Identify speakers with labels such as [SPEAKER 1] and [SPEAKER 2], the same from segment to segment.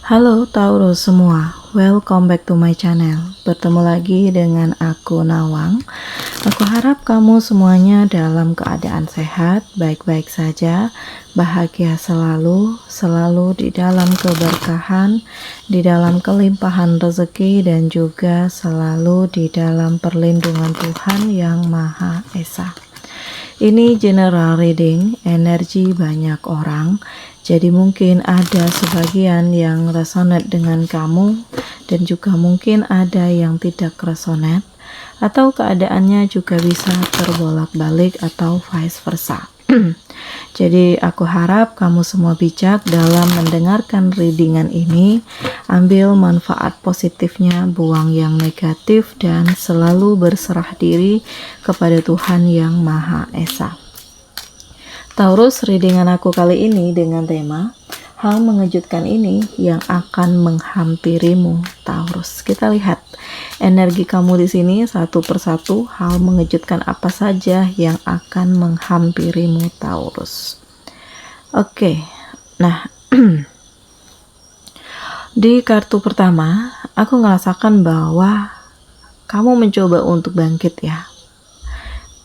[SPEAKER 1] Halo Taurus semua, welcome back to my channel. Bertemu lagi dengan aku Nawang. Aku harap kamu semuanya dalam keadaan sehat, baik-baik saja, bahagia selalu, selalu di dalam keberkahan, di dalam kelimpahan rezeki, dan juga selalu di dalam perlindungan Tuhan Yang Maha Esa. Ini general reading, energi banyak orang. Jadi mungkin ada sebagian yang resonate dengan kamu dan juga mungkin ada yang tidak resonate, atau keadaannya juga bisa terbolak-balik atau vice versa. Jadi aku harap kamu semua bijak dalam mendengarkan readingan ini. Ambil manfaat positifnya, buang yang negatif, dan selalu berserah diri kepada Tuhan Yang Maha Esa. Taurus, readingan aku kali ini dengan tema hal mengejutkan ini yang akan menghampirimu, Taurus. Kita lihat energi kamu di sini satu persatu. Hal mengejutkan apa saja yang akan menghampirimu, Taurus? Oke, nah di kartu pertama aku ngerasakan bahwa kamu mencoba untuk bangkit ya.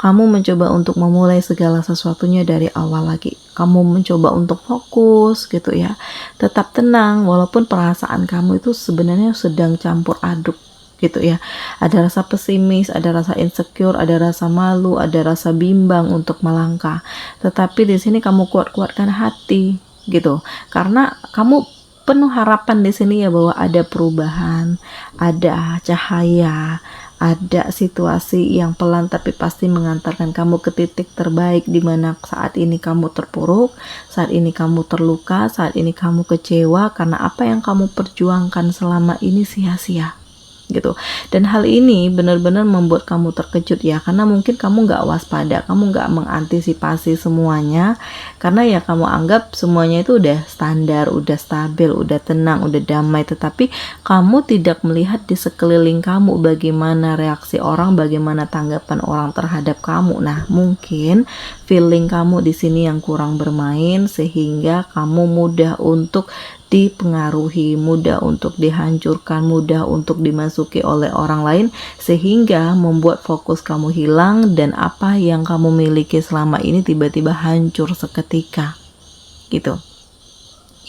[SPEAKER 1] Kamu mencoba untuk memulai segala sesuatunya dari awal lagi. Kamu mencoba untuk fokus gitu ya. Tetap tenang walaupun perasaan kamu itu sebenarnya sedang campur aduk gitu ya. Ada rasa pesimis, ada rasa insecure, ada rasa malu, ada rasa bimbang untuk melangkah. Tetapi di sini kamu kuat-kuatkan hati gitu. Karena kamu penuh harapan di sini ya bahwa ada perubahan, ada cahaya, ada situasi yang pelan tapi pasti mengantarkan kamu ke titik terbaik, di mana saat ini kamu terpuruk, saat ini kamu terluka, saat ini kamu kecewa karena apa yang kamu perjuangkan selama ini sia-sia gitu. Dan hal ini benar-benar membuat kamu terkejut ya, karena mungkin kamu nggak waspada, kamu nggak mengantisipasi semuanya, karena ya kamu anggap semuanya itu udah standar, udah stabil, udah tenang, udah damai. Tetapi kamu tidak melihat di sekeliling kamu bagaimana reaksi orang, bagaimana tanggapan orang terhadap kamu. Nah, mungkin feeling kamu di sini yang kurang bermain sehingga kamu mudah untuk dipengaruhi, mudah untuk dihancurkan, mudah untuk dimasuki oleh orang lain, sehingga membuat fokus kamu hilang dan apa yang kamu miliki selama ini tiba-tiba hancur seketika gitu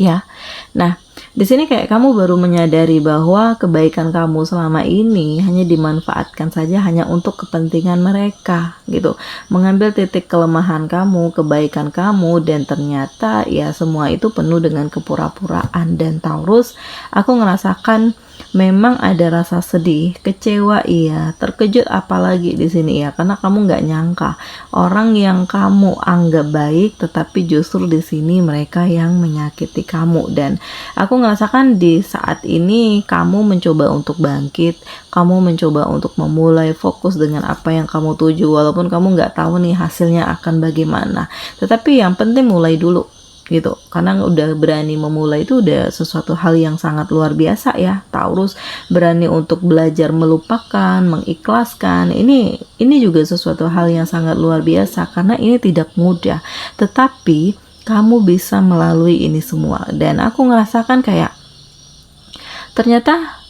[SPEAKER 1] ya. Nah, di sini kayak kamu baru menyadari bahwa kebaikan kamu selama ini hanya dimanfaatkan saja hanya untuk kepentingan mereka gitu. Mengambil titik kelemahan kamu, kebaikan kamu, dan ternyata ya semua itu penuh dengan kepura-puraan. Dan Taurus, aku ngerasakan memang ada rasa sedih, kecewa iya, terkejut apalagi di sini ya, karena kamu nggak nyangka orang yang kamu anggap baik, tetapi justru di sini mereka yang menyakiti kamu. Dan aku ngerasakan di saat ini kamu mencoba untuk bangkit, kamu mencoba untuk memulai fokus dengan apa yang kamu tuju, walaupun kamu nggak tahu nih hasilnya akan bagaimana. Tetapi yang penting mulai dulu gitu, karena udah berani memulai itu udah sesuatu hal yang sangat luar biasa ya Taurus. Berani untuk belajar melupakan, mengikhlaskan, ini juga sesuatu hal yang sangat luar biasa, karena ini tidak mudah, tetapi kamu bisa melalui ini semua. Dan aku ngerasakan kayak ternyata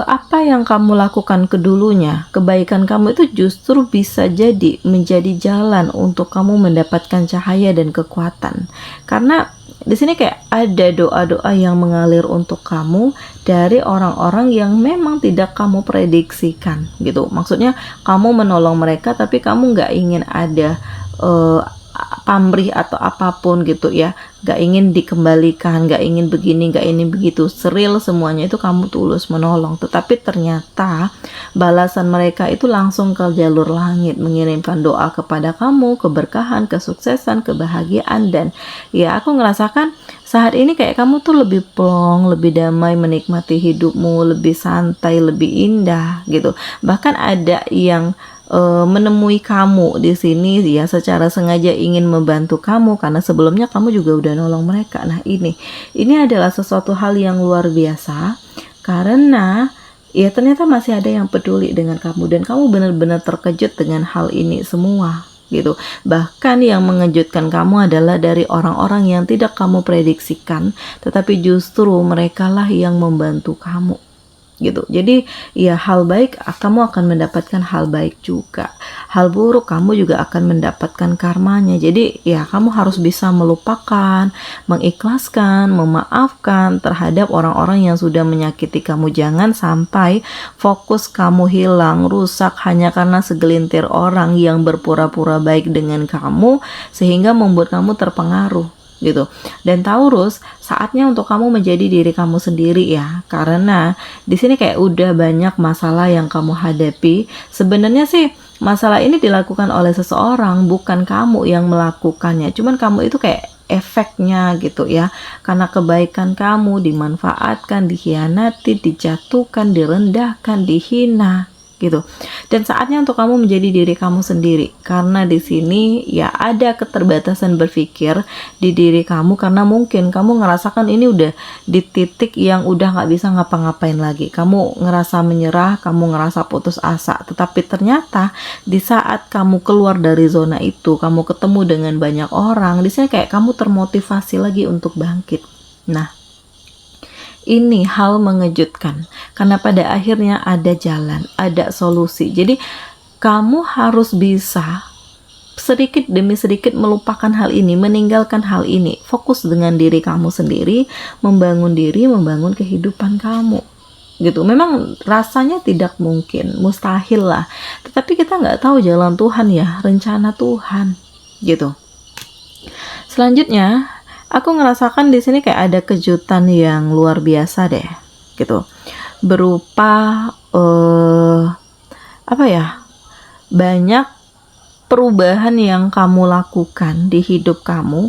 [SPEAKER 1] apa yang kamu lakukan kedulunya, kebaikan kamu itu justru bisa jadi menjadi jalan untuk kamu mendapatkan cahaya dan kekuatan. Karena di sini kayak ada doa-doa yang mengalir untuk kamu dari orang-orang yang memang tidak kamu prediksikan gitu. Maksudnya kamu menolong mereka tapi kamu nggak ingin ada pamrih atau apapun gitu ya, gak ingin dikembalikan, gak ingin begini, gak ingin begitu, seril semuanya itu kamu tulus menolong. Tetapi ternyata balasan mereka itu langsung ke jalur langit, mengirimkan doa kepada kamu, keberkahan, kesuksesan, kebahagiaan. Dan ya aku ngerasakan saat ini kayak kamu tuh lebih plong, lebih damai menikmati hidupmu, lebih santai, lebih indah gitu. Bahkan ada yang menemui kamu di sini ya secara sengaja ingin membantu kamu, karena sebelumnya kamu juga udah nolong mereka. Nah, ini adalah sesuatu hal yang luar biasa, karena ya ternyata masih ada yang peduli dengan kamu dan kamu benar-benar terkejut dengan hal ini semua gitu. Bahkan yang mengejutkan kamu adalah dari orang-orang yang tidak kamu prediksikan, tetapi justru merekalah yang membantu kamu gitu. Jadi ya hal baik kamu akan mendapatkan hal baik juga, hal buruk kamu juga akan mendapatkan karmanya. Jadi ya kamu harus bisa melupakan, mengikhlaskan, memaafkan terhadap orang-orang yang sudah menyakiti kamu. Jangan sampai fokus kamu hilang, rusak hanya karena segelintir orang yang berpura-pura baik dengan kamu sehingga membuat kamu terpengaruh gitu. Dan Taurus, saatnya untuk kamu menjadi diri kamu sendiri ya, karena di sini kayak udah banyak masalah yang kamu hadapi. Sebenarnya sih masalah ini dilakukan oleh seseorang, bukan kamu yang melakukannya, cuman kamu itu kayak efeknya gitu ya, karena kebaikan kamu dimanfaatkan, dikhianati, dijatuhkan, direndahkan, dihina gitu. Dan saatnya untuk kamu menjadi diri kamu sendiri, karena di sini ya ada keterbatasan berpikir di diri kamu, karena mungkin kamu ngerasakan ini udah di titik yang udah nggak bisa ngapa-ngapain lagi. Kamu ngerasa menyerah, kamu ngerasa putus asa, tetapi ternyata di saat kamu keluar dari zona itu, kamu ketemu dengan banyak orang, di sini kayak kamu termotivasi lagi untuk bangkit. Nah, ini hal mengejutkan karena pada akhirnya ada jalan, ada solusi. Jadi kamu harus bisa sedikit demi sedikit melupakan hal ini, meninggalkan hal ini, fokus dengan diri kamu sendiri, membangun diri, membangun kehidupan kamu gitu. Memang rasanya tidak mungkin, mustahil lah, tetapi kita nggak tahu jalan Tuhan ya, rencana Tuhan gitu. Selanjutnya aku ngerasakan di sini kayak ada kejutan yang luar biasa deh, gitu. Berupa apa ya? Banyak perubahan yang kamu lakukan di hidup kamu,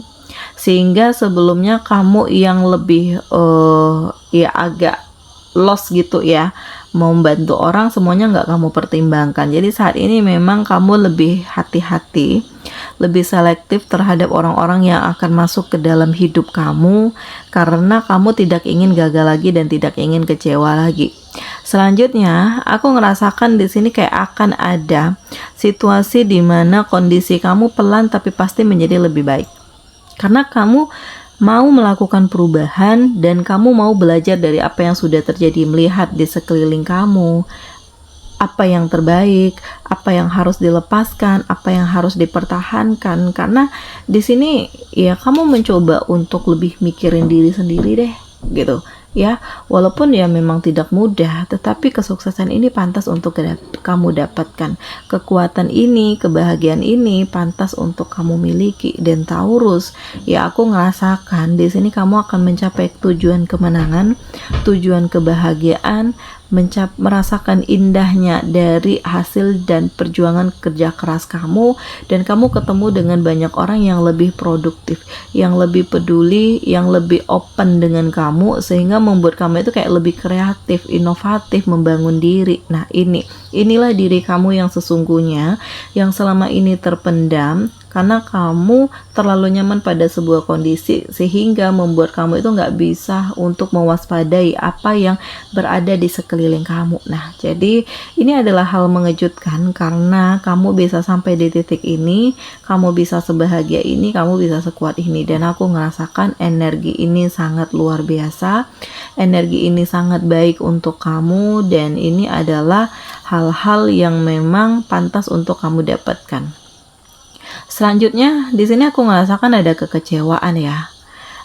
[SPEAKER 1] sehingga sebelumnya kamu yang lebih ya agak lost gitu ya, mau membantu orang semuanya nggak kamu pertimbangkan. Jadi saat ini memang kamu lebih hati-hati, lebih selektif terhadap orang-orang yang akan masuk ke dalam hidup kamu, karena kamu tidak ingin gagal lagi dan tidak ingin kecewa lagi. Selanjutnya, aku ngerasakan di sini kayak akan ada situasi di mana kondisi kamu pelan tapi pasti menjadi lebih baik. Karena kamu mau melakukan perubahan dan kamu mau belajar dari apa yang sudah terjadi, melihat di sekeliling kamu apa yang terbaik, apa yang harus dilepaskan, apa yang harus dipertahankan. Karena di sini ya kamu mencoba untuk lebih mikirin diri sendiri deh, gitu. Ya, walaupun ya memang tidak mudah, tetapi kesuksesan ini pantas untuk kamu dapatkan. Kekuatan ini, kebahagiaan ini pantas untuk kamu miliki. Dan Taurus, ya aku ngerasakan di sini kamu akan mencapai tujuan kemenangan, tujuan kebahagiaan, merasakan indahnya dari hasil dan perjuangan kerja keras kamu, dan kamu ketemu dengan banyak orang yang lebih produktif, yang lebih peduli, yang lebih open dengan kamu, sehingga membuat kamu itu kayak lebih kreatif, inovatif, membangun diri. Nah, inilah diri kamu yang sesungguhnya, yang selama ini terpendam karena kamu terlalu nyaman pada sebuah kondisi, sehingga membuat kamu itu nggak bisa untuk mewaspadai apa yang berada di sekeliling kamu. Nah, jadi ini adalah hal mengejutkan karena kamu bisa sampai di titik ini, kamu bisa sebahagia ini, kamu bisa sekuat ini. Dan aku ngerasakan energi ini sangat luar biasa, energi ini sangat baik untuk kamu, dan ini adalah hal-hal yang memang pantas untuk kamu dapatkan. Selanjutnya, di sini aku merasakan ada kekecewaan ya.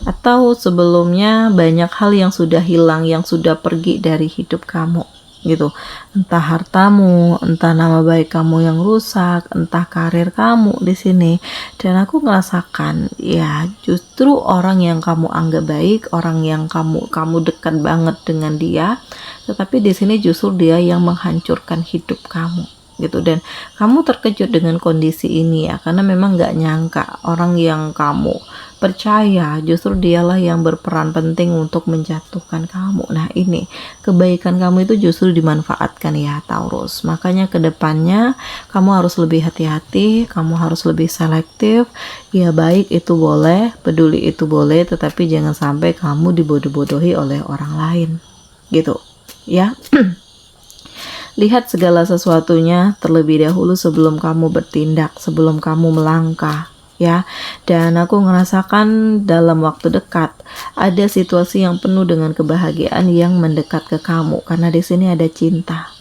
[SPEAKER 1] Atau sebelumnya banyak hal yang sudah hilang, yang sudah pergi dari hidup kamu gitu. Entah hartamu, entah nama baik kamu yang rusak, entah karir kamu di sini. Dan aku merasakan ya justru orang yang kamu anggap baik, orang yang kamu dekat banget dengan dia, tetapi di sini justru dia yang menghancurkan hidup kamu gitu. Dan kamu terkejut dengan kondisi ini ya, karena memang nggak nyangka orang yang kamu percaya justru dialah yang berperan penting untuk menjatuhkan kamu. Nah, ini kebaikan kamu itu justru dimanfaatkan ya Taurus. Makanya kedepannya kamu harus lebih hati-hati, kamu harus lebih selektif. Ya, baik itu boleh, peduli itu boleh, tetapi jangan sampai kamu dibodoh-bodohi oleh orang lain gitu ya. Lihat segala sesuatunya terlebih dahulu sebelum kamu bertindak, sebelum kamu melangkah, ya. Dan aku ngerasakan dalam waktu dekat ada situasi yang penuh dengan kebahagiaan yang mendekat ke kamu, karena di sini ada cinta.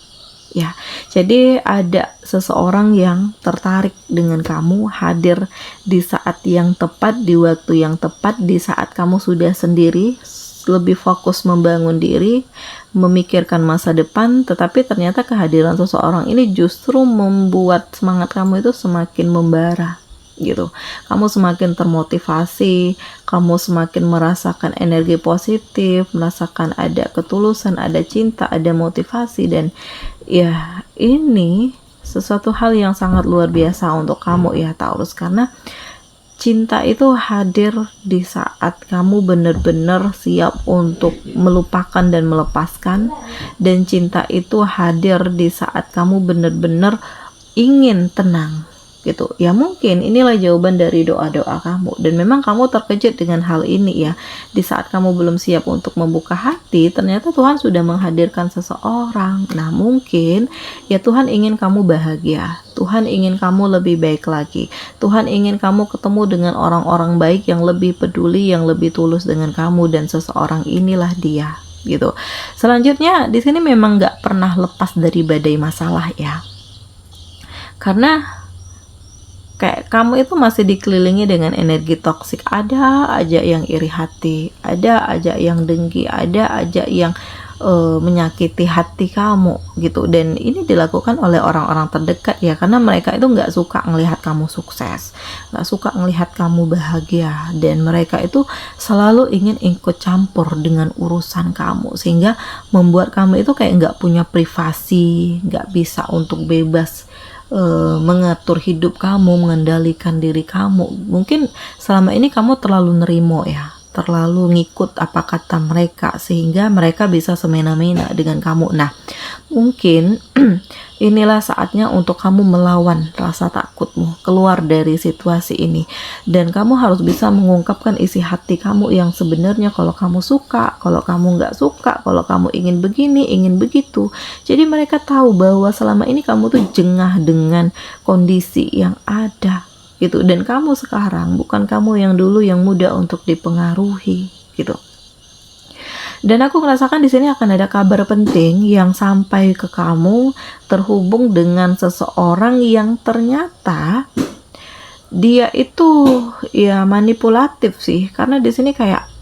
[SPEAKER 1] Ya, jadi ada seseorang yang tertarik dengan kamu, hadir di saat yang tepat, di waktu yang tepat, di saat kamu sudah sendiri, lebih fokus membangun diri, memikirkan masa depan, tetapi ternyata kehadiran seseorang ini justru membuat semangat kamu itu semakin membara gitu. Kamu semakin termotivasi, kamu semakin merasakan energi positif, merasakan ada ketulusan, ada cinta, ada motivasi, dan ya ini sesuatu hal yang sangat luar biasa untuk kamu ya Taurus, karena cinta itu hadir di saat kamu benar-benar siap untuk melupakan dan melepaskan, dan cinta itu hadir di saat kamu benar-benar ingin tenang gitu. Ya mungkin inilah jawaban dari doa-doa kamu, dan memang kamu terkejut dengan hal ini ya. Di saat kamu belum siap untuk membuka hati, ternyata Tuhan sudah menghadirkan seseorang. Nah mungkin ya Tuhan ingin kamu bahagia, Tuhan ingin kamu lebih baik lagi, Tuhan ingin kamu ketemu dengan orang-orang baik yang lebih peduli, yang lebih tulus dengan kamu, dan seseorang inilah dia gitu. Selanjutnya di sini memang nggak pernah lepas dari badai masalah ya, karena kayak kamu itu masih dikelilingi dengan energi toksik. Ada aja yang iri hati, ada aja yang dengki, ada aja yang menyakiti hati kamu gitu. Dan ini dilakukan oleh orang-orang terdekat ya, karena mereka itu nggak suka ngelihat kamu sukses, nggak suka ngelihat kamu bahagia, dan mereka itu selalu ingin ikut campur dengan urusan kamu, sehingga membuat kamu itu kayak nggak punya privasi, nggak bisa untuk bebas mengatur hidup kamu, mengendalikan diri kamu. Mungkin selama ini kamu terlalu nerimo ya, terlalu ngikut apa kata mereka, sehingga mereka bisa semena-mena dengan kamu. Nah mungkin inilah saatnya untuk kamu melawan rasa takutmu, keluar dari situasi ini, dan kamu harus bisa mengungkapkan isi hati kamu yang sebenarnya. Kalau kamu suka, kalau kamu nggak suka, kalau kamu ingin begini, ingin begitu. Jadi mereka tahu bahwa selama ini kamu tuh jengah dengan kondisi yang ada gitu, dan kamu sekarang bukan kamu yang dulu yang mudah untuk dipengaruhi gitu. Dan aku merasakan di sini akan ada kabar penting yang sampai ke kamu, terhubung dengan seseorang yang ternyata dia itu ya manipulatif sih, karena di sini kayak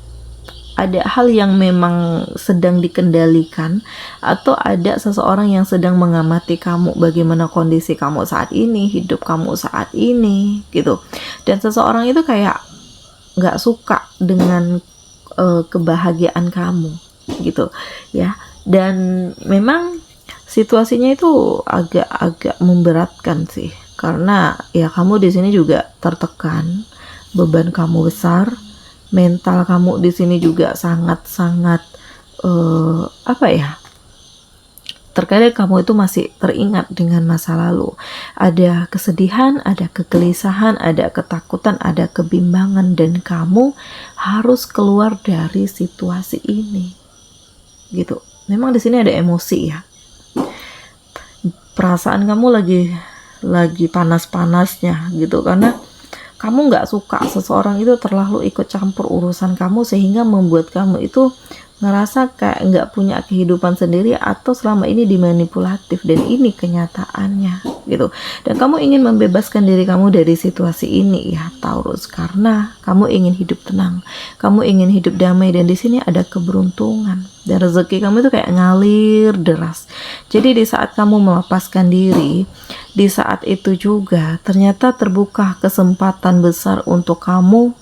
[SPEAKER 1] ada hal yang memang sedang dikendalikan, atau ada seseorang yang sedang mengamati kamu, bagaimana kondisi kamu saat ini, hidup kamu saat ini gitu. Dan seseorang itu kayak nggak suka dengan kebahagiaan kamu gitu ya. Dan memang situasinya itu agak memberatkan sih, karena ya kamu di sini juga tertekan, beban kamu besar, mental kamu di sini juga sangat-sangat apa ya, terkadang kamu itu masih teringat dengan masa lalu. Ada kesedihan, ada kegelisahan, ada ketakutan, ada kebimbangan, dan kamu harus keluar dari situasi ini gitu. Memang di sini ada emosi ya, perasaan kamu lagi panas-panasnya gitu, karena kamu nggak suka seseorang itu terlalu ikut campur urusan kamu, sehingga membuat kamu itu ngerasa kayak nggak punya kehidupan sendiri, atau selama ini dimanipulatif, dan ini kenyataannya gitu. Dan kamu ingin membebaskan diri kamu dari situasi ini ya Taurus, karena kamu ingin hidup tenang, kamu ingin hidup damai, dan di sini ada keberuntungan, dan rezeki kamu itu kayak ngalir deras. Jadi di saat kamu melepaskan diri, di saat itu juga ternyata terbuka kesempatan besar untuk kamu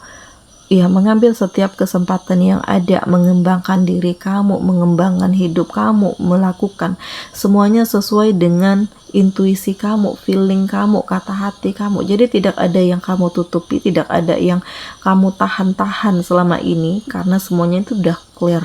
[SPEAKER 1] ya mengambil setiap kesempatan yang ada, mengembangkan diri kamu, mengembangkan hidup kamu, melakukan semuanya sesuai dengan intuisi kamu, feeling kamu, kata hati kamu. Jadi tidak ada yang kamu tutupi, tidak ada yang kamu tahan-tahan selama ini, karena semuanya itu udah clear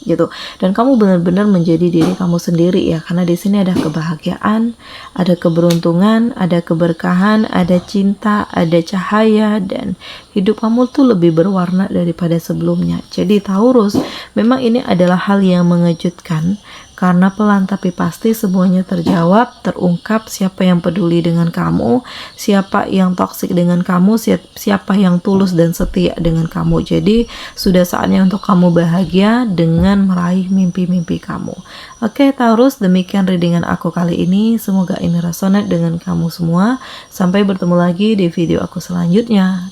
[SPEAKER 1] gitu. Dan kamu benar-benar menjadi diri kamu sendiri ya, karena di sini ada kebahagiaan, ada keberuntungan, ada keberkahan, ada cinta, ada cahaya, dan hidup kamu tuh lebih berwarna daripada sebelumnya. Jadi Taurus, memang ini adalah hal yang mengejutkan, Karena pelan tapi pasti semuanya terjawab, terungkap siapa yang peduli dengan kamu, siapa yang toksik dengan kamu, siapa yang tulus dan setia dengan kamu. Jadi sudah saatnya untuk kamu bahagia dengan meraih mimpi-mimpi kamu. Oke Taurus, demikian readingan aku kali ini. Semoga ini resonate dengan kamu semua. Sampai bertemu lagi di video aku selanjutnya.